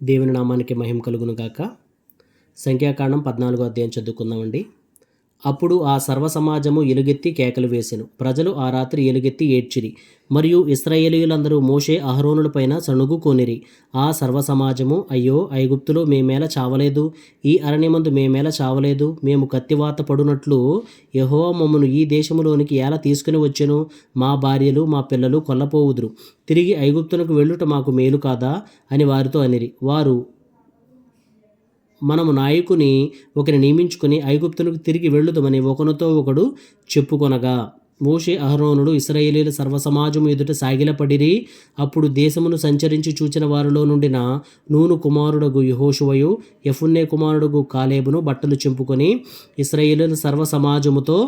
దేవుని నామానికి మహిమ కలుగును గాక. సంఖ్యాకాండం 14 అధ్యాయం చదువుకుందామండి. అప్పుడు ఆ సర్వ సమాజము ఎలుగెత్తి కేకలు వేసెను. ప్రజలు ఆ రాత్రి ఎలుగెత్తి ఏడ్చిరి. మరియు ఇశ్రాయేలీయులందరూ మోషే అహరోనులపైన సణుగుకొనిరి. ఆ సర్వ సమాజము, అయ్యో, ఐగుప్తులో మేమేలా చావలేదు, ఈ అరణ్యమందు మేమేలా చావలేదు, మేము కత్తివాత పడునట్లు యెహోవా మమ్మను ఈ దేశములోనికి ఎలా తీసుకుని వచ్చెను, మా భార్యలు మా పిల్లలు కొల్లపోవుదురు, తిరిగి ఐగుప్తునకు వెళ్ళుట మాకు మేలు కాదా అని వారితో అనిరి. వారు, మనము నాయకుని ఒకరిని నియమించుకుని ఐగుప్తునకు తిరిగి వెళ్ళుదమని ఒకనితో ఒకడు చెప్పుకొనగా, మోషే అహరోనులు ఇశ్రాయేలీయుల సర్వసమాజము ఎదుట సాగిలపడిరి. అప్పుడు దేశమును సంచరించి చూచిన వారిలో నుండిన నూను కుమారుడగు యెహోషువయు యెఫున్నె కుమారుడగు కాలేబును బట్టలు చింపుకొని ఇశ్రాయేలీయుల సర్వసమాజముతో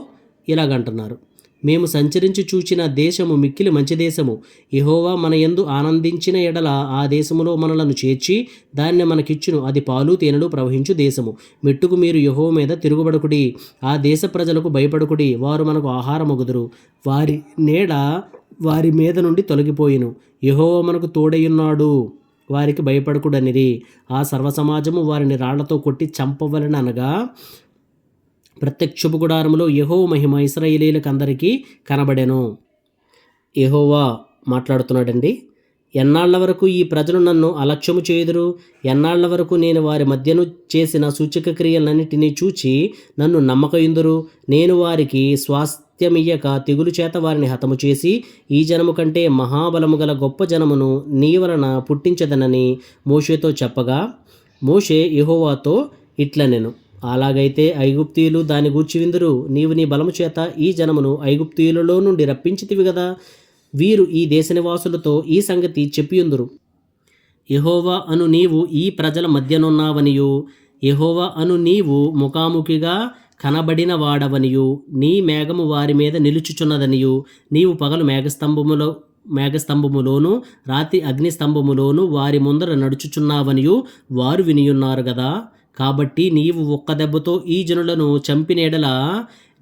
ఇలాగంటున్నారు, మేము సంచరించి చూచిన దేశము మిక్కిలి మంచి దేశము. యెహోవా మన యందు ఆనందించిన ఎడల ఆ దేశములో మనలను చేర్చి దాన్ని మనకిచ్చును. అది పాలు తేనెలు ప్రవహించు దేశము. మెట్టుకు మీరు యెహోవా మీద తిరుగుబడకుడి, ఆ దేశ ప్రజలకు భయపడకుడి, వారు మనకు ఆహారమగుదురు. వారి నీడ వారి మీద నుండి తొలగిపోయిను. యెహోవా మనకు తోడయున్నాడు, వారికి భయపడకుడనిరి. ఆ సర్వసమాజము వారిని రాళ్లతో కొట్టి చంపవలెననగా ప్రత్యక్షపు గుడారములో యెహోవా మహిమ ఇశ్రాయేలీయులకందరికీ కనబడెను. యెహోవా మాట్లాడుతున్నాడండి. ఎన్నాళ్ల వరకు ఈ ప్రజలు నన్ను అలక్ష్యము చేయుదురు? ఎన్నాళ్ల వరకు నేను వారి మధ్యను చేసిన సూచక క్రియలన్నిటినీ చూచి నన్ను నమ్మకయుందురు? నేను వారికి స్వాస్థ్యమియ్యక తెగులు చేత వారిని హతము చేసి ఈ జనము కంటే మహాబలము గల గొప్ప జనమును నీ వలన పుట్టించదనని మోషేతో చెప్పగా, మోషే యెహోవాతో ఇట్లనెను, అలాగైతే ఐగుప్తీయులు దాని గూర్చి విందురు. నీవు నీ బలము చేత ఈ జనమును ఐగుప్తీయులలో నుండి రప్పించితివి గదా. వీరు ఈ దేశ నివాసులతో ఈ సంగతి చెప్పియుందురు. యెహోవా అను నీవు ఈ ప్రజల మధ్యనున్నావనియు, యెహోవా అను నీవు ముఖాముఖిగా కనబడిన వాడవనియు, నీ మేఘము వారి మీద నిలుచుచున్నదనియు, నీవు పగలు మేఘస్తంభములోను రాత్రి అగ్నిస్తంభములోను వారి ముందర నడుచుచున్నావనియు వారు వినియున్నారు గదా. కాబట్టి నీవు ఒక్క దెబ్బతో ఈ జనులను చంపినేడల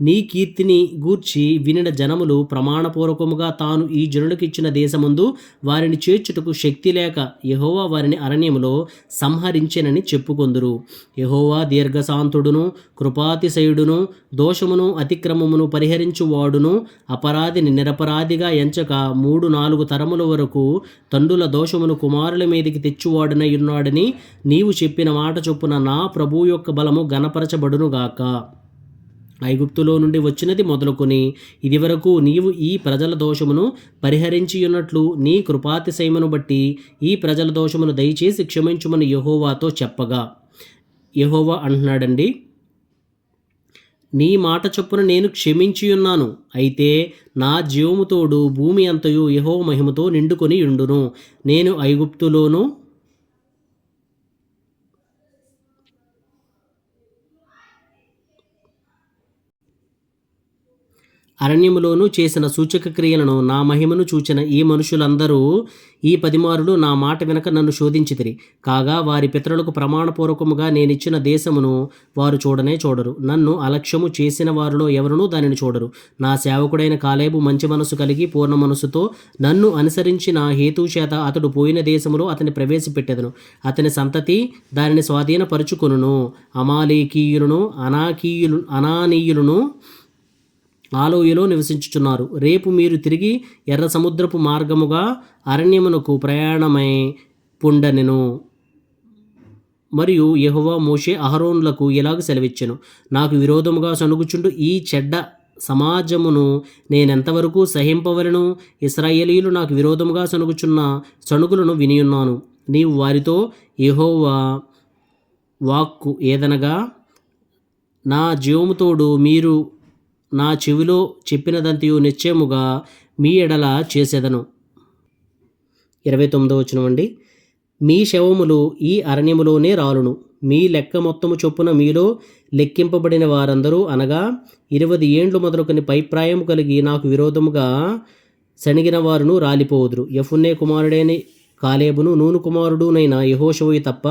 నీ కీర్తిని గూర్చి వినిన జనములు ప్రమాణపూర్వకముగా తాను ఈ జనులకు ఇచ్చిన దేశమందు వారిని చేర్చుటకు శక్తి లేక యెహోవా వారిని అరణ్యములో సంహరించెనని చెప్పుకొందురు. యెహోవా దీర్ఘశాంతుడును కృపాతిశయుడును దోషమును అతిక్రమమును పరిహరించువాడును, అపరాధిని నిరపరాధిగా ఎంచక 3-4 తరముల వరకు తండ్రుల దోషమును కుమారుల మీదికి తెచ్చువాడనై ఉన్నాడని నీవు చెప్పిన మాట చొప్పున నా ప్రభువు యొక్క బలము గణపరచబడునుగాక. ఐగుప్తులో నుండి వచ్చినది మొదలుకొని ఇదివరకు నీవు ఈ ప్రజల దోషమును పరిహరించియున్నట్లు నీ కృపాతిశయమును బట్టి ఈ ప్రజల దోషమును దయచేసి క్షమించుమని యెహోవాతో చెప్పగా, యెహోవా అంటున్నాడండి, నీ మాట చొప్పున నేను క్షమించియున్నాను. అయితే నా జీవము తోడు భూమి అంతయు యెహోవా మహిమతో నిండుకొని యుండును. నేను ఐగుప్తులోను అరణ్యములోనూ చేసిన సూచక క్రియలను నా మహిమను చూచిన ఈ మనుషులందరూ ఈ 10 మారులు నా మాట వెనక నన్ను శోధించితిరి. కాగా వారి పితరులకు ప్రమాణపూర్వకముగా నేనిచ్చిన దేశమును వారు చూడనే చూడరు. నన్ను అలక్ష్యము చేసిన వారిలో ఎవరునూ దానిని చూడరు. నా సేవకుడైన కాలేబు మంచి మనసు కలిగి పూర్ణ మనసుతో నన్ను అనుసరించిన హేతువు చేత అతడు పోయిన దేశములో అతని ప్రవేశపెట్టెదను. అతని సంతతి దానిని స్వాధీనపరుచుకొనును. అమాలేకీయులను అనానీయులను ఆలోయలో నివసించుచున్నారు. రేపు మీరు తిరిగి ఎర్ర సముద్రపు మార్గముగా అరణ్యమునకు ప్రయాణమై పుండనెను. మరియు యెహోవా మోషే అహరోనులకు ఇలాగ సెలవిచ్చెను, నాకు విరోధముగా సణుగుచుండు ఈ చెడ్డ సమాజమును నేనెంతవరకు సహింపవలెను? ఇశ్రాయేలీయులు నాకు విరోధముగా సణుగుచున్న సణుగులను వినియున్నాను. నీవు వారితో యెహోవా వాక్కు ఏదనగా, నా జీవముతోడు మీరు నా చెవిలో చెప్పినదంతయు నిశ్చయముగా మీ ఎడల చేసేదను. 29వ వచనమండి. మీ శవములు ఈ అరణ్యములోనే రాలును. మీ లెక్క మొత్తము చొప్పున మీలో లెక్కింపబడిన వారందరూ, అనగా 20 ఏండ్లు మొదలుకొని పైప్రాయము కలిగి నాకు విరోధముగా సణిగిన వారును రాలిపోవుదురు. యెఫున్నె కుమారుడైన కాలేబును నూను కుమారుడునైన యెహోషువయు తప్ప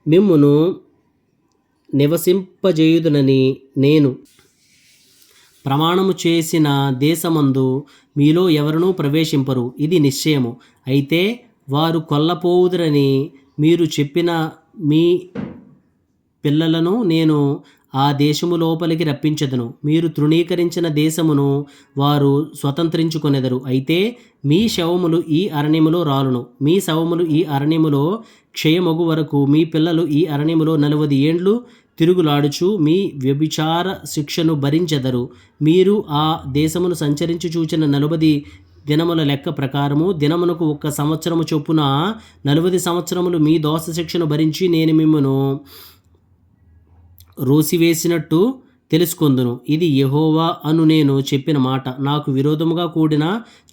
మిమ్మును నివసింపజేయుదునని నేను ప్రమాణము చేసిన దేశమందు మీలో ఎవరునూ ప్రవేశింపరు. ఇది నిశ్చయము. అయితే వారు కొల్లపోవుదురని మీరు చెప్పిన మీ పిల్లలను నేను ఆ దేశము లోపలికి రప్పించెదను. మీరు తృణీకరించిన దేశమును వారు స్వతంత్రించుకొనెదరు. అయితే మీ శవములు ఈ అరణ్యములో రాలును. మీ శవములు ఈ అరణ్యములో క్షయమగు వరకు మీ పిల్లలు ఈ అరణ్యములో 40 ఏండ్లు తిరుగులాడుచు మీ వ్యభిచార శిక్షను భరించెదరు. మీరు ఆ దేశమును సంచరించి చూచిన 40 దినముల లెక్క ప్రకారము దినమునకు 1 సంవత్సరము చొప్పున 40 సంవత్సరములు మీ దోష శిక్షను భరించి నేను మిమ్మును రోసివేసినట్టు తెలుసుకొందును. ఇది యెహోవా అను నేను చెప్పిన మాట. నాకు విరోధముగా కూడిన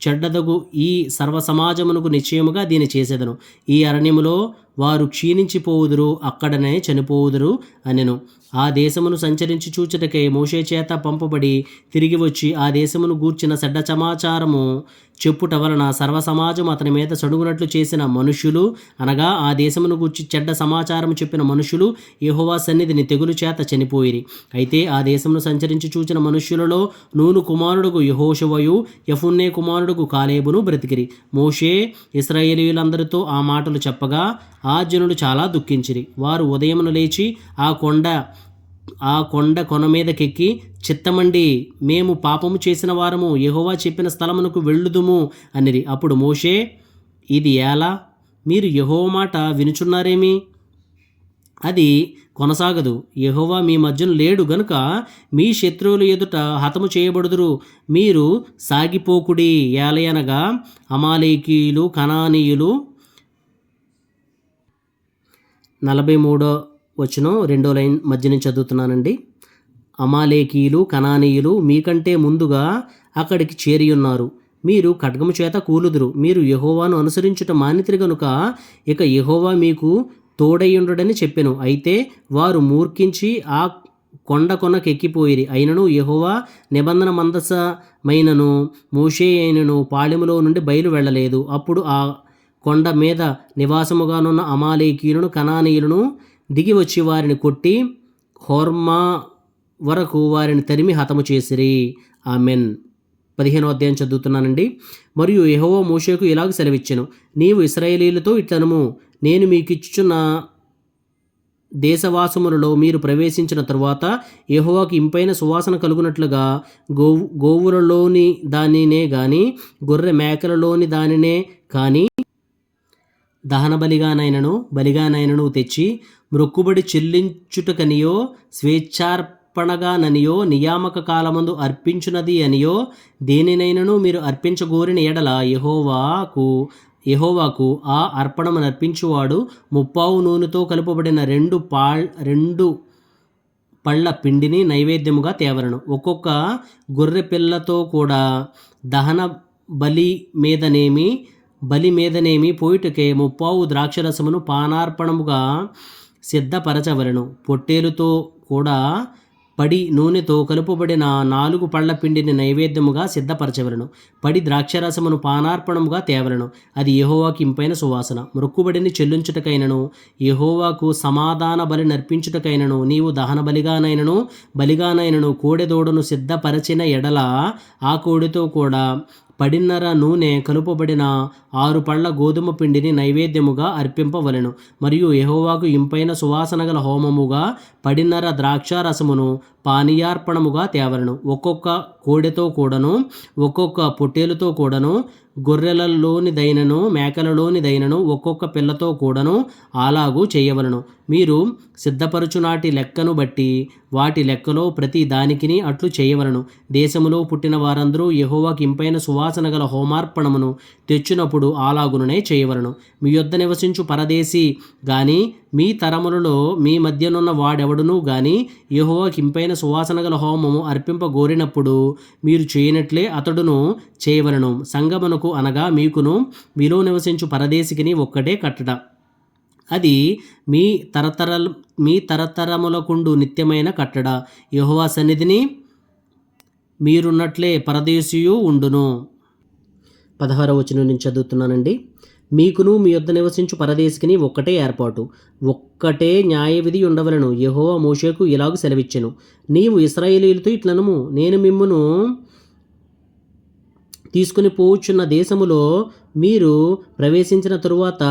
చెడ్డదగు ఈ సర్వసమాజమునకు నిశ్చయముగా దీని చేసేదను. ఈ అరణ్యములో వారు క్షీణించిపోవుదురు, అక్కడనే చనిపోవుదురు అనెను. ఆ దేశమును సంచరించి చూచుటకై మోషే చేత పంపబడి తిరిగి వచ్చి ఆ దేశమును గూర్చిన చెడ్డ సమాచారము చెప్పుట వలన సర్వసమాజం అతని మీద సడుగునట్లు చేసిన మనుషులు, అనగా ఆ దేశమును గూర్చి చెడ్డ సమాచారం చెప్పిన మనుషులు యెహోవా సన్నిధిని తెగులు చేత చనిపోయిరి. అయితే ఆ దేశమును సంచరించి చూచిన మనుష్యులలో నూను కుమారుడుగు యెహోషువయు యెఫున్నె కుమారుడుగు కాలేబును బ్రతికిరి. మోషే ఇశ్రాయేలీయులందరితో ఆ మాటలు చెప్పగా ఆ జనులు చాలా దుఃఖించిరి. వారు ఉదయమున లేచి ఆ కొండ కొన మీదకెక్కి, చిత్తమండి, మేము పాపము చేసిన వారము, యెహోవా చెప్పిన స్థలమునకు వెళ్ళుదుము అనిరి. అప్పుడు మోషే, ఇది ఎలా? మీరు యెహోవా మాట వినుచున్నారేమి? అది కొనసాగదు. యెహోవా మీ మధ్యన లేడు గనుక మీ శత్రువులు ఎదుట హతము చేయబడుదురు. మీరు సాగిపోకుడి. ఏలయనగా అమాలేకీయులు, కనానీయులు 43వ వచనం 2వ లైన్ మధ్య నుంచి చదువుతున్నానండి. అమాలేకీయులు, కనానీయులు మీకంటే ముందుగా అక్కడికి చేరియున్నారు. మీరు ఖడ్గము చేత కూలుదురు. మీరు యెహోవాను అనుసరించుట మానితిరి గనుక ఇక యెహోవా మీకు తోడయ్యుండుడని చెప్పెను. అయితే వారు మూర్ఖించి ఆ కొండ కొనకెక్కిపోయిరి. అయినను యెహోవా నిబంధన మందసమైనను మోషే అయినను పాళెములో నుండి బయలు వెళ్ళలేదు. అప్పుడు ఆ కొండ మీద నివాసముగానున్న అమాలేకీయులను, కనానీయులను దిగి వచ్చి వారిని కొట్టి హోర్మా వరకు వారిని తరిమి హతము చేసిరి. ఆమెన్. 15వ అధ్యాయం చదువుతున్నానండి. మరియు యెహోవా మోషేకు ఇలాగ సెలవిచ్చెను, నీవు ఇశ్రాయేలీయులతో ఇట్లనుము, నేను మీకిచ్చుచున్న దేశవాసములలో మీరు ప్రవేశించిన తరువాత యెహోవాకు ఇంపైన సువాసన కలుగునట్లుగా గోవులలోని దానినే గాని గొర్రె మేకలలోని దానినే కానీ దహన బలిగానైనను తెచ్చి మ్రొక్కుబడి చెల్లించుటకనియో స్వేచ్ఛార్పణగాననియో నియామక కాలమందు అర్పించునది అనియో దేనినైనను మీరు అర్పించగోరిన ఎడల యెహోవాకు ఆ అర్పణము అర్పించువాడు 30 నూనెతో కలుపబడిన 2 పళ్ళ పిండిని నైవేద్యముగా తేవలను. ఒక్కొక్క గొర్రె పిల్లతో కూడా దహన బలి మీదనేమి పోయిటకే 30 ద్రాక్షరసమును పానార్పణముగా సిద్ధపరచవలను. పొట్టేలుతో కూడా పడి నూనెతో కలుపబడిన 4 పళ్ళ పిండిని నైవేద్యముగా సిద్ధపరచవలను. పడి ద్రాక్షరసమును పానార్పణముగా తేవలను. అది యెహోవాకి ఇంపైన సువాసన. మొక్కుబడిని చెల్లించుటకైనను యెహోవాకు సమాధాన బలి నర్పించుటకైనను నీవు దహన బలిగానైనను కోడెదూడను సిద్ధపరచిన ఎడల ఆ కోడెతో కూడా 10 నూనె కలుపబడిన 6 పళ్ళ గోధుమ పిండిని నైవేద్యముగా అర్పింపవలెను. మరియు యెహోవాకు ఇంపైన సువాసన గల హోమముగా 10 ద్రాక్షారసమును పానీయార్పణముగా తేవలను. ఒక్కొక్క కోడెతో కూడాను, ఒక్కొక్క పొట్టేలుతో కూడాను, గొర్రెలలోనిదైనను మేకలలోనిదైనను ఒక్కొక్క పిల్లతో కూడాను అలాగూ చేయవలను. మీరు సిద్ధపరచునాటి లెక్కను బట్టి వాటి లెక్కలో ప్రతి దానికిని అట్లు చేయవలను. దేశములో పుట్టిన వారందరూ యెహోవాకు ఇంపైన సువాసన గల హోమార్పణమును తెచ్చినప్పుడు అలాగుననే చేయవలను. మీ యొద్ద నివసించు పరదేశి గాని మీ తరములలో మీ మధ్యనున్న వాడెవడునూ గాని యెహోవాకు ఇంపైన సువాసన గల హోమము అర్పింపగోరినప్పుడు మీరు చేయనట్లే అతడును చేయవలను. సంగమునకు అనగా మీకును మీలో నివసించు పరదేశికిని ఒక్కటే కట్టడ. అది మీ తరతరములకుండు నిత్యమైన కట్టడ. యెహోవా సన్నిధిని మీరున్నట్లే పరదేశియు ఉండును. 16వ వచనం నుంచి చదువుతున్నానండి. మీకును మీ యొద్ద నివసించు పరదేశికిని ఒక్కటే ఏర్పాటు, ఒక్కటే న్యాయవిధి ఉండవలను. యెహోవా మోషేకు ఇలాగు సెలవిచ్చెను, నీవు ఇశ్రాయేలీయులతో ఇట్లనుము, నేను మిమ్మును తీసుకుని పోవుచున్న దేశములో మీరు ప్రవేశించిన తరువాత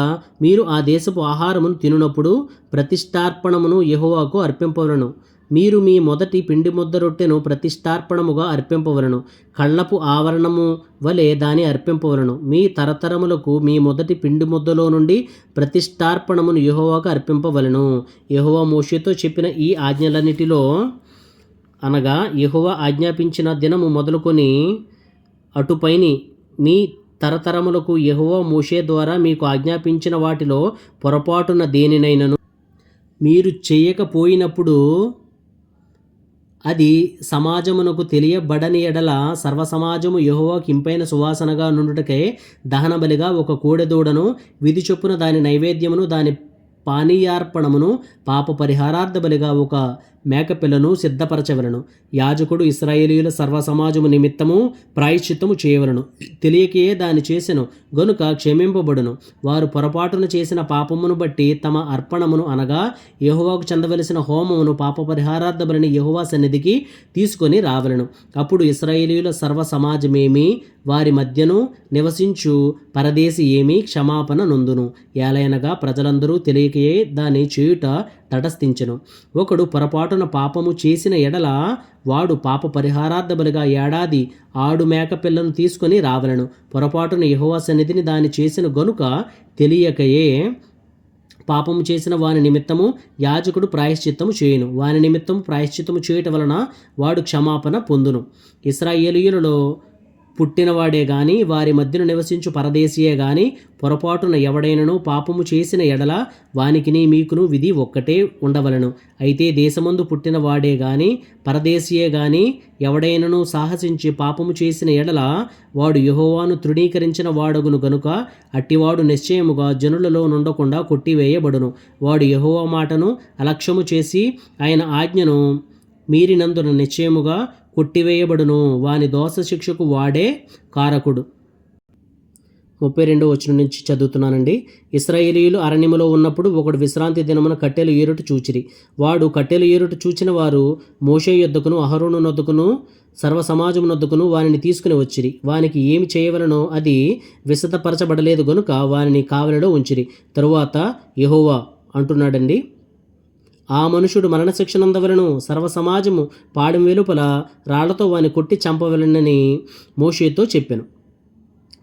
మీరు ఆ దేశపు ఆహారమును తినునప్పుడు ప్రతిష్టార్పణమును యెహోవాకు అర్పింపవలను. మీరు మీ మొదటి పిండి ముద్ద రొట్టెను ప్రతిష్టార్పణముగా అర్పింపవలను. కళ్ళపు ఆవరణము వలె దాని అర్పింపవలను. మీ తరతరములకు మీ మొదటి పిండి ముద్దలో నుండి ప్రతిష్టార్పణమును యెహోవాకు అర్పింపవలను. యెహోవా మోషేతో చెప్పిన ఈ ఆజ్ఞలన్నిటిలో అనగా యెహోవా ఆజ్ఞాపించిన దినము మొదలుకొని అటుపైని మీ తరతరములకు యెహోవా మోషే ద్వారా మీకు ఆజ్ఞాపించిన వాటిలో పొరపాటున దేనినైనను మీరు చేయకపోయినప్పుడు అది సమాజమునకు తెలియబడని ఎడల సర్వసమాజము యెహోవాకు ఇంపైన సువాసనగా నుండుటకై దహనబలిగా ఒక కోడెదూడను విధి చొప్పున దాని నైవేద్యమును దాని పానీయార్పణమును పాప పరిహారార్థ బలిగా ఒక మేకపిల్లను సిద్ధపరచవలను. యాజకుడు ఇశ్రాయేలీయుల సర్వసమాజము నిమిత్తము ప్రాయశ్చిత్తము చేయవలను. తెలియకే దాన్ని చేసెను గనుక క్షమింపబడును. వారు పొరపాటున చేసిన పాపమును బట్టి తమ అర్పణమును అనగా యెహోవాకు చెందవలసిన హోమమును పాప పరిహారార్థ బలిని యెహోవా సన్నిధికి తీసుకొని రావలను. అప్పుడు ఇశ్రాయేలీయుల సర్వసమాజమేమి వారి మధ్యను నివసించు పరదేశి ఏమీ క్షమాపణ నొందును. ఏలయనగా ప్రజలందరూ తెలియకయే దాన్ని చేయుట తటస్థించెను. ఒకడు పొరపాటున పాపము చేసిన ఎడల వాడు పాప పరిహారార్థ బలిగా ఏడాది ఆడు మేక పిల్లను తీసుకొని రావలను. పొరపాటున యెహోవా సన్నిధిని దాన్ని చేసిన గనుక తెలియకయే పాపము చేసిన వాని నిమిత్తము యాజకుడు ప్రాయశ్చిత్తము చేయును. వాని నిమిత్తము ప్రాయశ్చిత్తము చేయటం వలన వాడు క్షమాపణ పొందును. ఇశ్రాయేలీయులలో పుట్టినవాడే గాని వారి మధ్యను నివసించు పరదేశీయే గాని పొరపాటున ఎవడైనను పాపము చేసిన ఎడల వానికిని మీకును విధి ఒక్కటే ఉండవలను. అయితే దేశమందు పుట్టిన వాడే గాని పరదేశీయే గాని ఎవడైనను సాహసించి పాపము చేసిన ఎడల వాడు యెహోవాను తృణీకరించిన వాడగును గనుక అట్టివాడు నిశ్చయముగా జనులలో నుండకుండా కొట్టివేయబడును. వాడు యెహోవా మాటను అలక్ష్యము చేసి ఆయన ఆజ్ఞను మీరినందున నిశ్చయముగా కొట్టివేయబడును. వాని దోష శిక్షకు వాడే కారకుడు. 32వ వచనం నుంచి చదువుతున్నానండి. ఇశ్రాయేలీయులు అరణ్యములో ఉన్నప్పుడు ఒకడు విశ్రాంతి దినమున కట్టెలు ఏరుట చూచిరి. వాడు కట్టెలు ఏరుట చూచిన వారు మోషే యొద్దకును అహరోను నొద్దకును సర్వసమాజము నొద్దకును వానిని తీసుకుని వచ్చిరి. వానికి ఏమి చేయవలనో అది విశదపరచబడలేదు గనుక వానిని కావలిలో ఉంచిరి. తరువాత యెహోవా అంటున్నాడండి, ఆ మనుషుడు మరణశిక్ష నందవలను. సర్వసమాజము పాడెం వెలుపల రాళ్లతో వాని కొట్టి చంపవలనని మోషేతో చెప్పెను.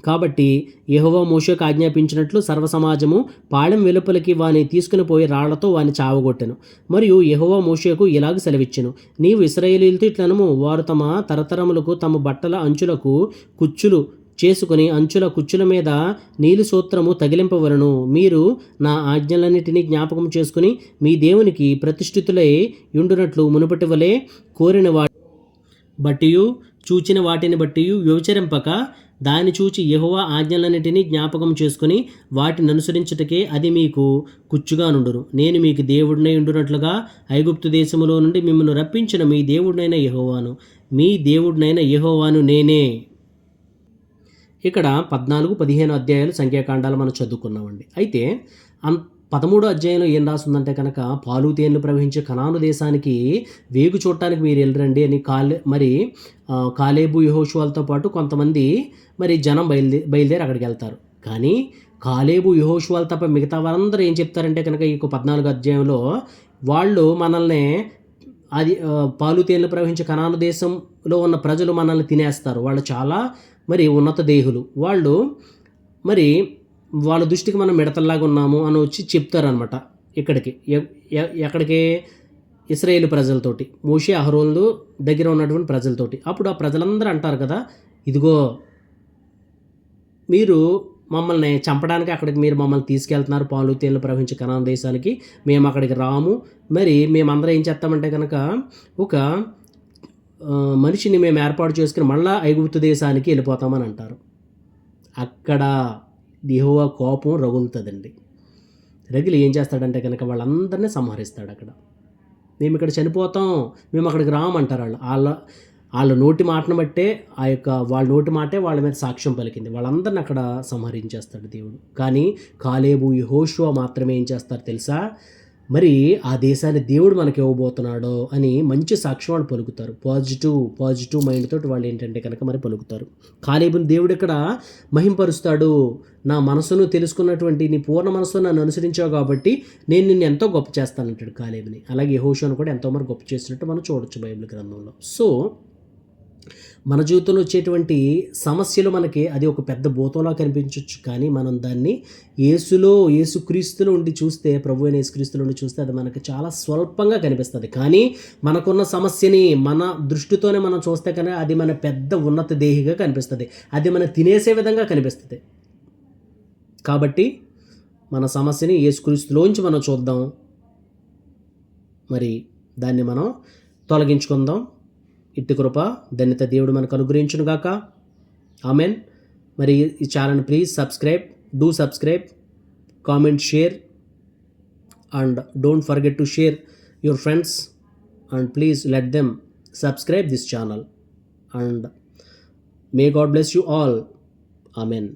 కాబట్టి యెహోవా మోషేకు ఆజ్ఞాపించినట్లు సర్వసమాజము పాళెం వెలుపలికి వాని తీసుకుని పోయి రాళ్లతో వాని చావగొట్టెను. మరియు యెహోవా మోషేకు ఇలాగ సెలవిచ్చెను, నీవు ఇశ్రాయేలీయులతో ఇట్లనము, వారు తమ తరతరములకు తమ బట్టల అంచులకు కుచ్చులు చేసుకుని అంచుల కుచ్చుల మీద నీలి సూత్రము తగిలింపవలను. మీరు నా ఆజ్ఞలన్నిటినీ జ్ఞాపకం చేసుకుని మీ దేవునికి ప్రతిష్ఠితులై యుండునట్లు మునుపటి వలె కోరిన బట్టియు చూచిన వాటిని బట్టియు వ్యభిచరింపక దాన్ని చూచి యెహోవా ఆజ్ఞలన్నిటినీ జ్ఞాపకం చేసుకుని వాటిని అనుసరించుటకే అది మీకు కుచ్చుగా నుండును. నేను మీకు దేవుడినై ఉండునట్లుగా ఐగుప్తు దేశములో నుండి మిమ్మల్ని రప్పించిన మీ దేవుడినైన యెహోవాను, మీ దేవుడినైన యెహోవాను నేనే. ఇక్కడ 14-15 అధ్యాయాలు సంఖ్యాకాండాలు మనం చదువుకున్నామండి. అయితే 13వ అధ్యాయంలో ఏం రాస్తుందంటే కనుక పాలు తేనెలు ప్రవహించే కనాను దేశానికి వేగు చూడటానికి మీరు వెళ్ళరండి అని కాలేబు యెహోషువలతో పాటు కొంతమంది మరి జనం బయలుదేరి అక్కడికి వెళ్తారు. కానీ కాలేబు యెహోషువలు తప్ప మిగతా వారందరూ ఏం చెప్తారంటే కనుక ఈ 14వ అధ్యాయంలో వాళ్ళు మనల్ని అది పాలు తేనెలు ప్రవహించే కనాను దేశంలో ఉన్న ప్రజలు మనల్ని తినేస్తారు, వాళ్ళు చాలా మరి ఉన్నత దేహులు, వాళ్ళు మరి వాళ్ళ దృష్టికి మనం మిడతల్లాగా ఉన్నాము అని వచ్చి చెప్తారనమాట. ఎక్కడికి ఇశ్రాయేలు ప్రజలతోటి, మోషే అహరోను దగ్గర ఉన్నటువంటి ప్రజలతోటి. అప్పుడు ఆ ప్రజలందరూ అంటారు కదా, ఇదిగో మీరు మమ్మల్ని చంపడానికి అక్కడికి మీరు మమ్మల్ని తీసుకెళ్తున్నారు పాలు తేనెలు ప్రవహించే కనాను దేశానికి, మేము అక్కడికి రాము. మరి మేమందరం ఏం చేస్తామంటే కనుక ఒక మనిషిని మేము ఏర్పాటు చేసుకుని మళ్ళా ఐగుప్తు దేశానికి వెళ్ళిపోతామని అంటారు. అక్కడ యెహోవా కోపం రగులుతుందండి. రగిలి ఏం చేస్తాడంటే కనుక వాళ్ళందరినీ సంహరిస్తాడు. అక్కడ మేము ఇక్కడ చనిపోతాం, మేము అక్కడికి రామంటారు. వాళ్ళ నోటి మాటను బట్టే వాళ్ళ నోటి మాటే వాళ్ళ మీద సాక్ష్యం పలికింది. వాళ్ళందరిని అక్కడ సంహరించేస్తాడు దేవుడు. కానీ కాలేబు యెహోషువ మాత్రమే ఏం చేస్తారు తెలుసా, మరి ఆ దేశాన్ని దేవుడు మనకి ఇవ్వబోతున్నాడో అని మంచి సాక్ష్యం వాళ్ళు పలుకుతారు. పాజిటివ్ మైండ్ తోటి వాళ్ళు ఏంటంటే కనుక మరి పలుకుతారు. కాలేబుని దేవుడు ఇక్కడ మహింపరుస్తాడు. నా మనసును తెలుసుకున్నటువంటి నీ పూర్ణ మనసుతో నన్ను అనుసరించావు కాబట్టి నేను నిన్ను ఎంతో గొప్ప చేస్తానంటాడు కాలేబుని. అలాగే యెహోషువను కూడా ఎంతో మరి గొప్ప చేసినట్టు మనం చూడొచ్చు బైబిల్ గ్రంథంలో. సో మన జీవితంలో వచ్చేటువంటి సమస్యలు మనకి అది ఒక పెద్ద భూతంలా కనిపించవచ్చు, కానీ మనం దాన్ని యేసుక్రీస్తులో ఉండి చూస్తే, ప్రభు అయిన యేసుక్రీస్తులో ఉండి చూస్తే అది మనకి చాలా స్వల్పంగా కనిపిస్తుంది. కానీ మనకున్న సమస్యని మన దృష్టితోనే మనం చూస్తే కనుక అది మన పెద్ద ఉన్నత దేహిగా కనిపిస్తుంది, అది మనం తినేసే విధంగా కనిపిస్తుంది. కాబట్టి మన సమస్యని యేసుక్రీస్తులోంచి మనం చూద్దాం, మరి దాన్ని మనం తొలగించుకుందాం. ఇట్టి కృప ధన్యత దేవుడు మనకు అనుగ్రహించును గాక. ఆమెన్. మరి ఈ channel please subscribe, comment, share, and don't forget to share your friends, and please let them subscribe this channel, and may God bless you all. Amen.